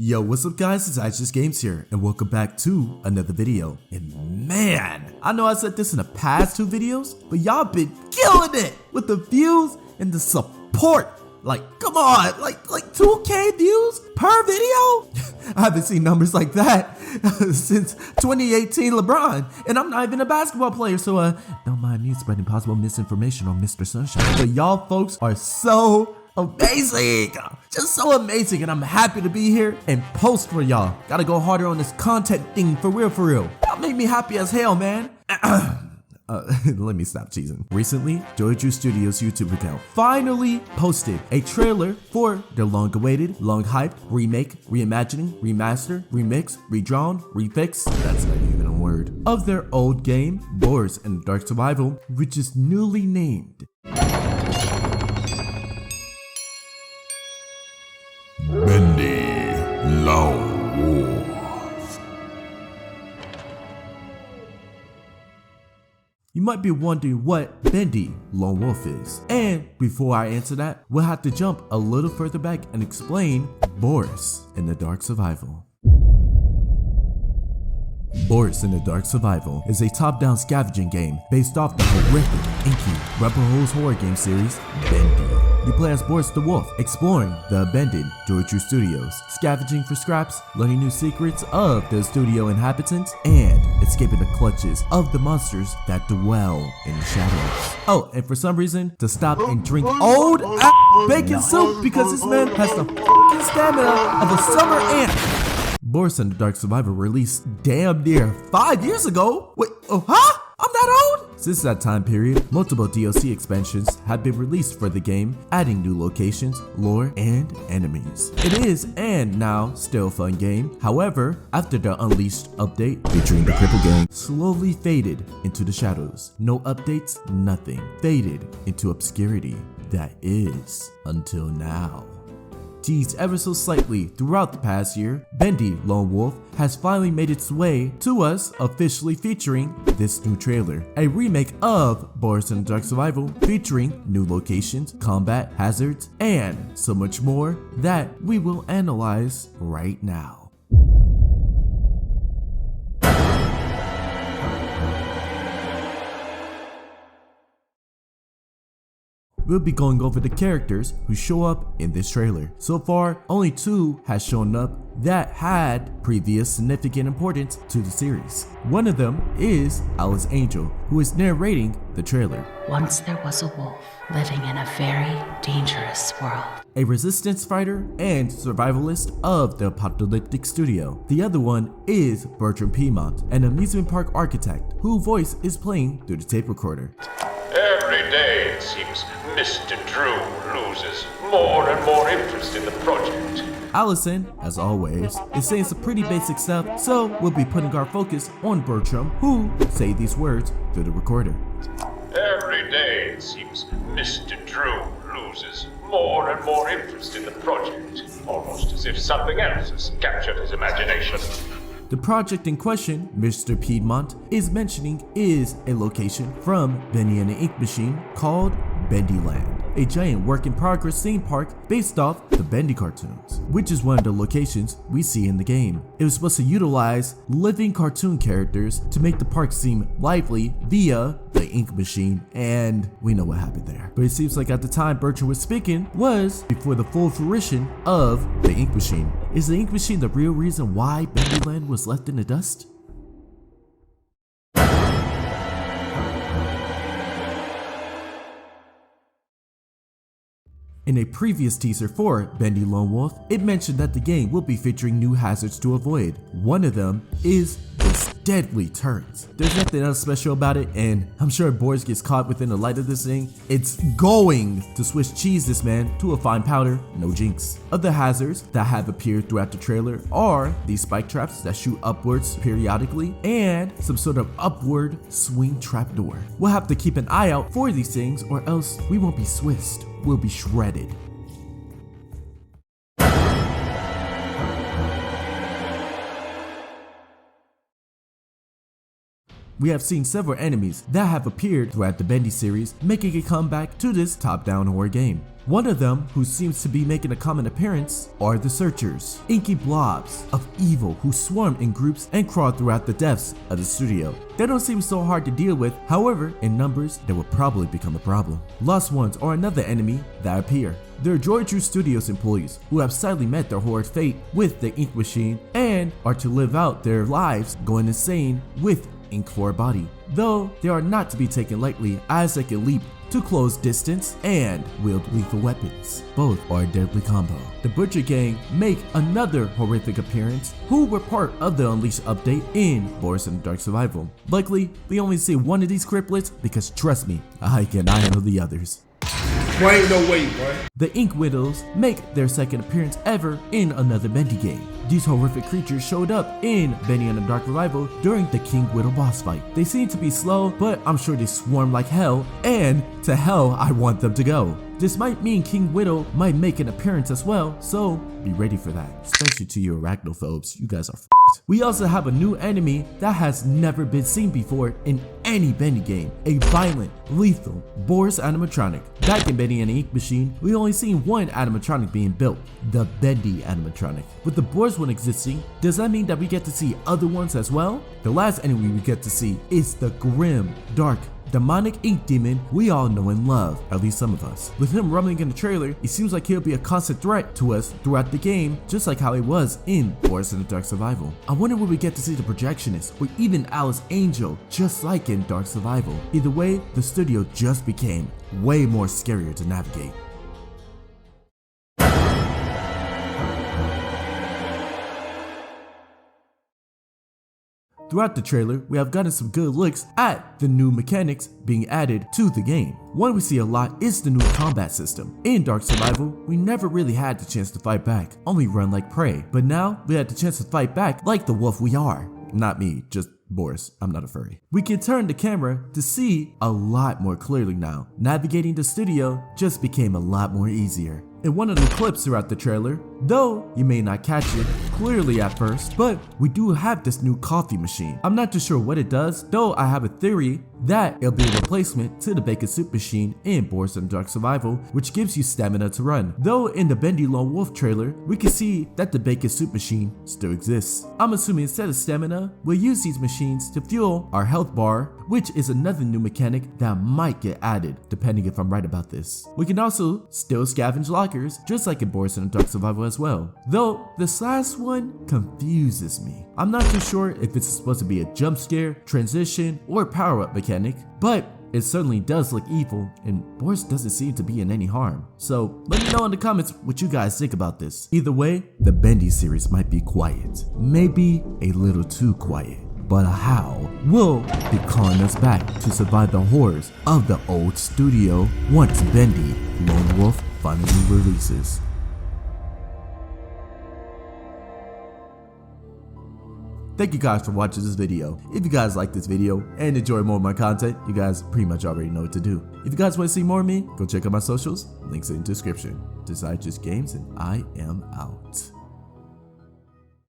Yo, what's up guys, it's Just Games here, and welcome back to another video. And man, I know I said this in the past two videos, but y'all been killing it with the views and the support. Like, come on, like 2K views per video? I haven't seen numbers like that since 2018 LeBron, and I'm not even a basketball player, so don't mind me spreading possible misinformation on Mr. Sunshine. But y'all folks are so amazing, just so amazing, and I'm happy to be here and post for y'all. Gotta go harder on this content thing for real. That made me happy as hell, man. Let me stop teasing. Recently, Joju Studios YouTube account finally posted a trailer for their long-awaited, long-hyped remake, reimagining, remaster, remix, redrawn, refix, that's not even a word, of their old game, Boars in the Dark Survival, which is newly named Bendy Lone Wolf. You might be wondering what Bendy Lone Wolf is, and before I answer that, we'll have to jump a little further back and explain Boars in the Dark Survival. Boars in the Dark Survival is a top-down scavenging game based off the horrific, inky, Rebel Hose horror game series, Bendy. You play as Boris the Wolf, exploring the abandoned Joju Studios, scavenging for scraps, learning new secrets of the studio inhabitants, and escaping the clutches of the monsters that dwell in the shadows. Oh, and for some reason, to stop and drink old bacon soup because this man has the fucking stamina of a summer ant. Boars in the Dark Survival released damn near 5 years ago. Wait, huh? I'm that old? Since that time period, multiple DLC expansions have been released for the game, adding new locations, lore, and enemies. It is, and now, still a fun game. However, after the Unleashed update featuring the Cripple Gang slowly faded into the shadows. No updates, nothing. Faded into obscurity. That is, until now. Teased ever so slightly throughout the past year, Bendy Lone Wolf has finally made its way to us, officially featuring this new trailer. A remake of Boars in the Dark Survival featuring new locations, combat, hazards, and so much more that we will analyze right now. We'll be going over the characters who show up in this trailer. So far, only 2 has shown up that had previous significant importance to the series. One of them is Alice Angel, who is narrating the trailer. Once there was a wolf living in a very dangerous world. A resistance fighter and survivalist of the apocalyptic studio. The other one is Bertram Piedmont, an amusement park architect, whose voice is playing through the tape recorder. Every day, it seems, Mr. Drew loses more and more interest in the project. Allison, as always, is saying some pretty basic stuff, so we'll be putting our focus on Bertram, who say these words through the recorder. Every day, it seems, Mr. Drew loses more and more interest in the project, almost as if something else has captured his imagination. The project in question, Mr. Piedmont is mentioning, is a location from Bendy and the Ink Machine called Bendyland, a giant work-in-progress theme park based off the Bendy cartoons, which is one of the locations we see in the game. It was supposed to utilize living cartoon characters to make the park seem lively via the Ink Machine, and we know what happened there. But it seems like at the time Bertram was speaking was before the full fruition of the Ink Machine. Is the Ink Machine the real reason why Bendyland was left in the dust? In a previous teaser for Bendy Lone Wolf, it mentioned that the game will be featuring new hazards to avoid. One of them is this deadly turrets. There's nothing else special about it, and I'm sure if Boris gets caught within the light of this thing, it's going to Swiss cheese this man to a fine powder, no jinx. Other hazards that have appeared throughout the trailer are these spike traps that shoot upwards periodically, and some sort of upward swing trapdoor. We'll have to keep an eye out for these things, or else we won't be Swissed. Will be shredded. we have seen several enemies that have appeared throughout the Bendy series, making a comeback to this top-down horror game. One of them, who seems to be making a common appearance, are the Searchers, inky blobs of evil who swarm in groups and crawl throughout the depths of the studio. They don't seem so hard to deal with, however, in numbers, they will probably become a problem. Lost Ones are another enemy that appear. They're Joy-True Studios employees who have sadly met their horrid fate with the ink machine and are to live out their lives going insane with ink for a body. Though they are not to be taken lightly, as they can leap to close distance and wield lethal weapons. Both are a deadly combo. The Butcher Gang make another horrific appearance, who were part of the Unleashed update in Boris and the Dark Survival. Luckily, we only see one of these criplets because trust me, I cannot handle the others. Boy, ain't no way, boy. The Ink Widows make their second appearance ever in another Bendy game. These horrific creatures showed up in Bendy and the Dark Revival during the King Widow boss fight. They seem to be slow, but I'm sure they swarm like hell, and to hell I want them to go. This might mean King Widow might make an appearance as well, so be ready for that. Especially to you arachnophobes, you guys are f***ed. We also have a new enemy that has never been seen before in any Bendy game. A violent, lethal Boris animatronic. Back in Bendy and the Ink Machine, we only seen one animatronic being built, the Bendy animatronic. With the Boris one existing, does that mean that we get to see other ones as well? The last enemy we get to see is the grim, dark, demonic ink demon we all know and love, at least some of us. With him rumbling in the trailer, it seems like he'll be a constant threat to us throughout the game, just like how he was in Boris and the Dark Survival. I wonder when we get to see the projectionist, or even Alice Angel, just like in Dark Survival. Either way, the studio just became way more scarier to navigate. Throughout the trailer, we have gotten some good looks at the new mechanics being added to the game. One we see a lot is the new combat system. In Dark Survival, we never really had the chance to fight back, only run like prey. But now, we had the chance to fight back like the wolf we are. Not me, just Boris, I'm not a furry. We can turn the camera to see a lot more clearly now. Navigating the studio just became a lot more easier. In one of the clips throughout the trailer, though you may not catch it clearly at first, but we do have this new coffee machine. I'm not too sure what it does, though I have a theory that it'll be a replacement to the bacon soup machine in Boris and Dark Survival, which gives you stamina to run. Though in the Bendy Lone Wolf trailer, we can see that the bacon soup machine still exists. I'm assuming instead of stamina, we'll use these machines to fuel our health bar, which is another new mechanic that might get added, depending if I'm right about this. We can also still scavenge lockers, just like in Boris and Dark Survival as well. Though, this last one confuses me. I'm not too sure if it's supposed to be a jump scare, transition, or power-up mechanic, but it certainly does look evil, and Boris doesn't seem to be in any harm. So, let me know in the comments what you guys think about this. Either way, the Bendy series might be quiet. Maybe a little too quiet. But how will be calling us back to survive the horrors of the old studio once Bendy Lone Wolf finally releases. Thank you guys for watching this video. If you guys like this video and enjoy more of my content, you guys pretty much already know what to do. If you guys want to see more of me, go check out my socials, links in the description. This is Just Games, and I am out.